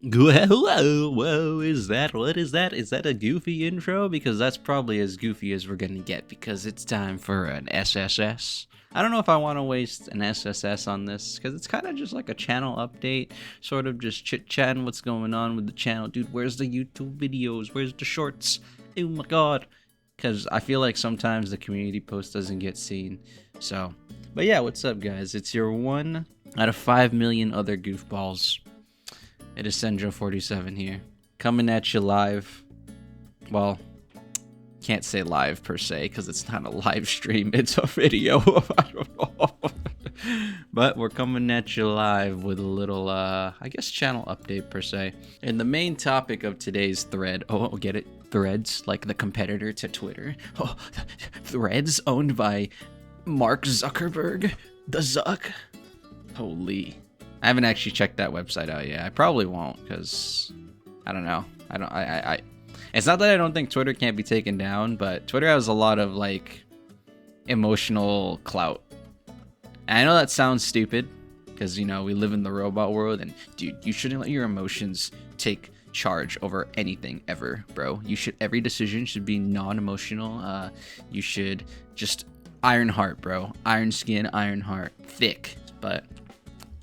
Whoa, is that, what is that? Is that a goofy intro? Because that's probably as goofy as we're gonna get, because it's time for an SSS. I don't know if I want to waste an SSS on this, because it's kind of just like a channel update, sort of just chit-chatting what's going on with the channel. Dude, where's the YouTube videos? Where's the shorts? Oh my god. Because I feel like sometimes the community post doesn't get seen. So, but yeah, what's up, guys? It's your 1 out of 5 million other goofballs. It is Senjo47 here, coming at you live. Well, can't say live per se, because it's not a live stream, it's a video. I don't know. But we're coming at you live with a little, I guess, channel update per se. And the main topic of today's thread, get it? Threads, like the competitor to Twitter. Oh, Threads, owned by Mark Zuckerberg, the Zuck. Holy. I haven't actually checked that website out yet. I probably won't, because I don't know. It's not that I don't think Twitter can't be taken down, but Twitter has a lot of like emotional clout. And I know that sounds stupid, because you know we live in the robot world, and dude, you shouldn't let your emotions take charge over anything ever, bro. Every decision should be non-emotional. You should just iron heart, bro. Iron skin, iron heart, thick. But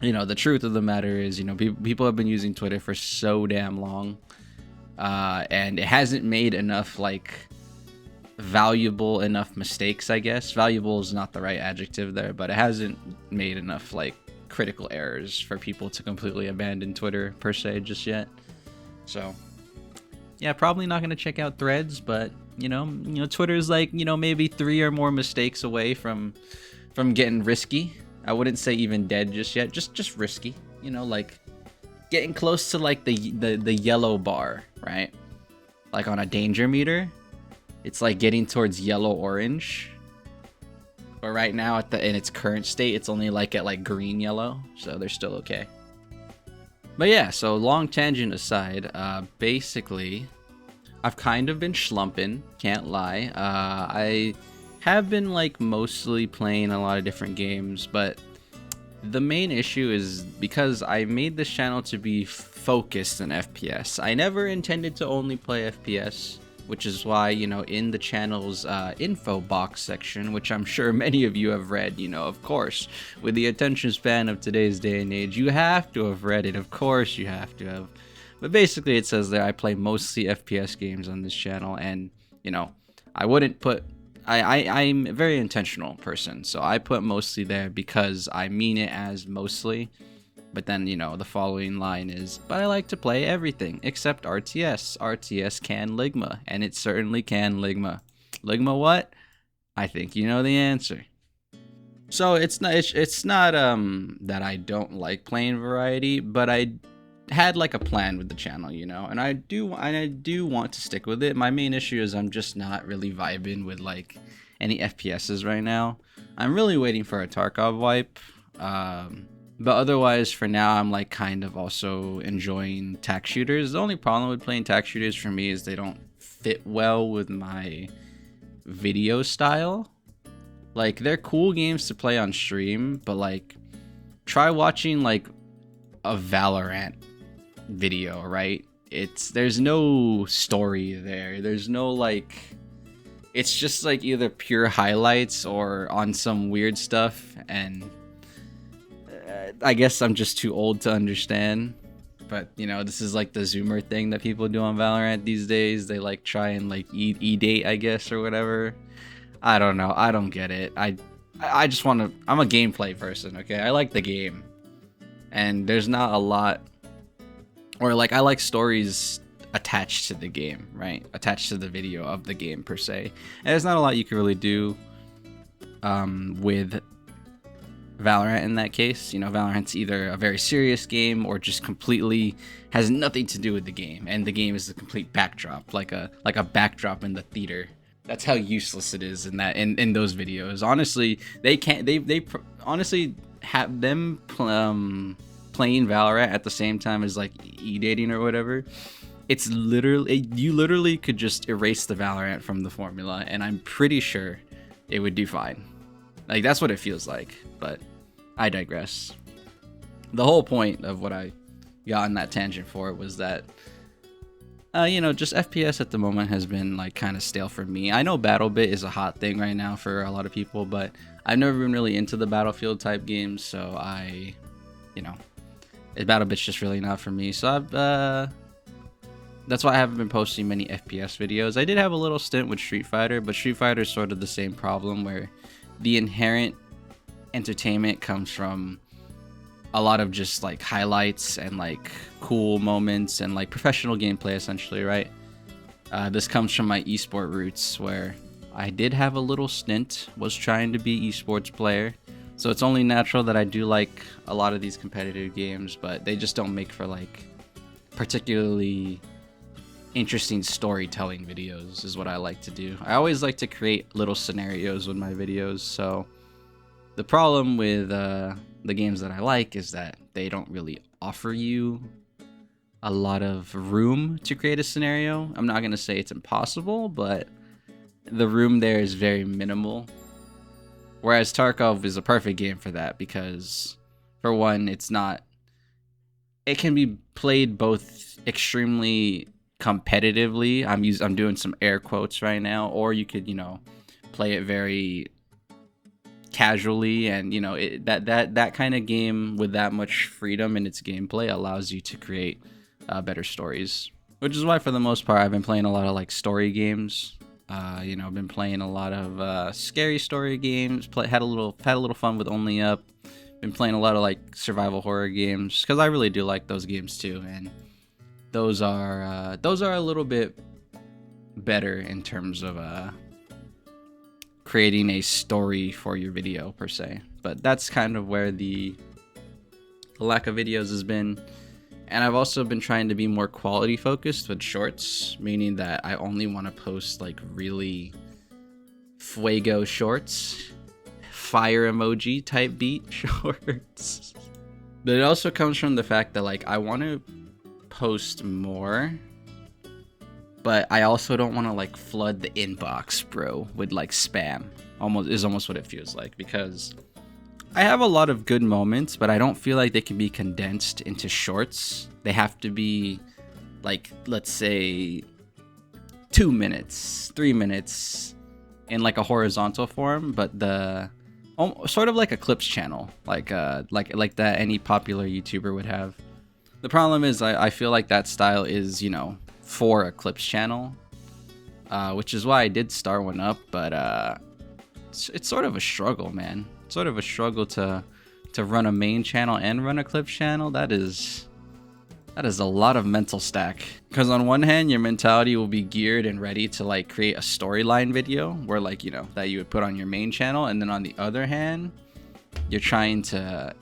you know, the truth of the matter is, you know, people have been using Twitter for so damn long, and it hasn't made enough, like, valuable enough mistakes, I guess. Valuable is not the right adjective there, but it hasn't made enough, like, critical errors for people to completely abandon Twitter, per se, just yet. So, yeah, probably not going to check out Threads, but, you know, Twitter's, like, you know, maybe 3 or more mistakes away from getting risky. I wouldn't say even dead just yet, just risky, you know, like getting close to like the yellow bar, right? Like on a danger meter, it's like getting towards yellow orange. But right now in its current state, it's only like at like green yellow, so they're still okay. But yeah, so long tangent aside, basically I've kind of been slumping, can't lie. I have been like mostly playing a lot of different games, but the main issue is because I made this channel to be focused on FPS. I never intended to only play FPS, which is why, you know, in the channel's info box section, which I'm sure many of you have read, you know, of course, with the attention span of today's day and age, you have to have read it. Of course you have to have. But basically it says there I play mostly FPS games on this channel, and, you know, I wouldn't put... I'm a very intentional person, so I put mostly there because I mean it as mostly. But then, you know, the following line is, but I like to play everything except RTS. RTS can Ligma, and it certainly can Ligma. Ligma what? I think you know the answer. So it's not that I don't like playing variety, but I had like a plan with the channel, you know, and I do want to stick with it. My main issue is I'm just not really vibing with like any FPSs right now. I'm really waiting for a Tarkov wipe, but otherwise for now I'm like kind of also enjoying tac shooters. The only problem with playing tac shooters for me is they don't fit well with my video style. Like, they're cool games to play on stream, but like try watching like a Valorant video, right? There's no story there. There's no like, it's just like either pure highlights or on some weird stuff, and I guess I'm just too old to understand. But you know, this is like the Zoomer thing that people do on Valorant these days. They like try and like e-date, I guess, or whatever. I don't know. I don't get it. I just want to... I'm a gameplay person, okay? I like the game. And there's not a lot... Or, like, I like stories attached to the game, right? Attached to the video of the game, per se. And there's not a lot you can really do with Valorant in that case. You know, Valorant's either a very serious game or just completely has nothing to do with the game. And the game is the complete backdrop, like a backdrop in the theater. That's how useless it is in those videos. Honestly, they honestly have them playing Valorant at the same time as like e-dating or whatever. It's literally, you literally could just erase the Valorant from the formula, and I'm pretty sure it would do fine. Like, that's what it feels like, but I digress. The whole point of what I got on that tangent for was that, just FPS at the moment has been like kind of stale for me. I know BattleBit is a hot thing right now for a lot of people, but I've never been really into the Battlefield type games, so BattleBit's just really not for me. So that's why I haven't been posting many FPS videos. I did have a little stint with Street Fighter, but Street Fighter is sort of the same problem where the inherent entertainment comes from a lot of just like highlights and like cool moments and like professional gameplay essentially, right? This comes from my esport roots where I did have a little stint, was trying to be esports player. So it's only natural that I do like a lot of these competitive games, but they just don't make for like particularly interesting storytelling videos is what I like to do. I always like to create little scenarios with my videos. So the problem with the games that I like is that they don't really offer you a lot of room to create a scenario. I'm not going to say it's impossible, but the room there is very minimal. Whereas Tarkov is a perfect game for that because, for one, it can be played both extremely competitively. I'm doing some air quotes right now, or you could, play it very casually, and that kind of game with that much freedom in its gameplay allows you to create better stories, which is why for the most part I've been playing a lot of like story games. I've been playing a lot of scary story games. Had a little fun with Only Up. Been playing a lot of like survival horror games because I really do like those games too, and those are a little bit better in terms of creating a story for your video per se. But that's kind of where the lack of videos has been. And I've also been trying to be more quality focused with shorts, meaning that I only want to post like really fuego shorts, fire emoji type beat shorts. But it also comes from the fact that like I want to post more, but I also don't want to like flood the inbox, bro, with like spam. Almost what it feels like, because I have a lot of good moments, but I don't feel like they can be condensed into shorts. They have to be like, let's say 2 minutes, 3 minutes in like a horizontal form, but sort of like a clips channel, like that any popular YouTuber would have. The problem is I feel like that style is, for a clips channel, which is why I did start one up, but it's sort of a struggle, man. Sort of a struggle to run a main channel and run a clips channel. That is a lot of mental stack, because on one hand your mentality will be geared and ready to like create a storyline video where like that you would put on your main channel, and then on the other hand you're trying to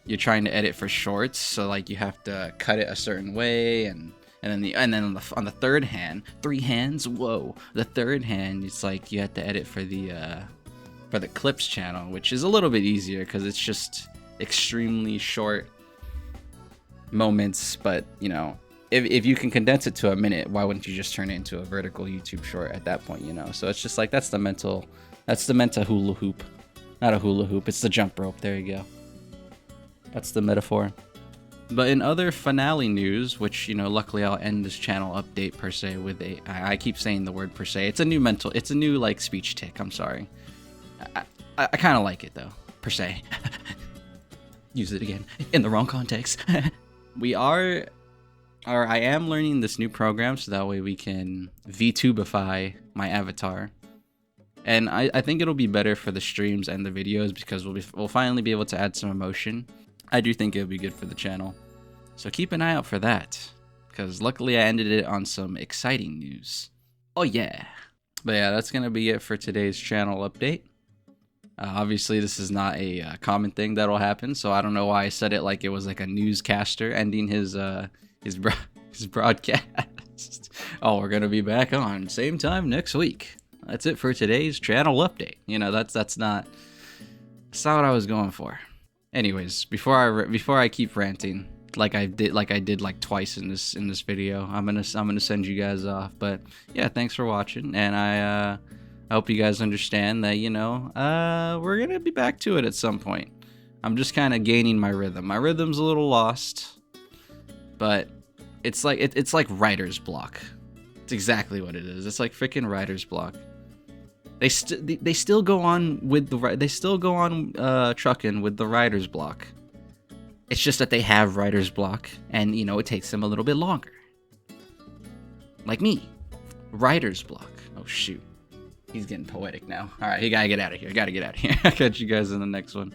edit for shorts, so like you have to cut it a certain way, and then on the third hand, 3 hands, whoa, the third hand, it's like you have to edit for the clips channel, which is a little bit easier because it's just extremely short moments. But if you can condense it to a minute, why wouldn't you just turn it into a vertical YouTube short at that point? So it's just like that's the mental hula hoop, not a hula hoop, it's the jump rope. There you go, that's the metaphor. But in other finale news, which luckily I'll end this channel update per se with I keep saying the word per se, it's a new like speech tick, I'm sorry. I kind of like it though, per se. Use it again in the wrong context. I am learning this new program so that way we can VTubeify my avatar. And I think it'll be better for the streams and the videos because we'll finally be able to add some emotion. I do think it'll be good for the channel. So keep an eye out for that, because luckily I ended it on some exciting news. Oh yeah. But yeah, that's going to be it for today's channel update. Obviously, this is not a common thing that'll happen, so I don't know why I said it like it was like a newscaster ending his broadcast. Oh, we're gonna be back on same time next week. That's it for today's channel update. That's not what I was going for. Anyways, before I keep ranting like I did like twice in this video, I'm gonna send you guys off. But yeah, thanks for watching, and I hope you guys understand that we're gonna be back to it at some point. I'm just kind of gaining my rhythm. My rhythm's a little lost. but it's like it's like writer's block. It's exactly what it is. It's like freaking writer's block. They still go on with trucking with the writer's block. It's just that they have writer's block, and you know it takes them a little bit longer. Like me, writer's block. Oh shoot, he's getting poetic now. All right, you gotta get out of here. I'll catch you guys in the next one.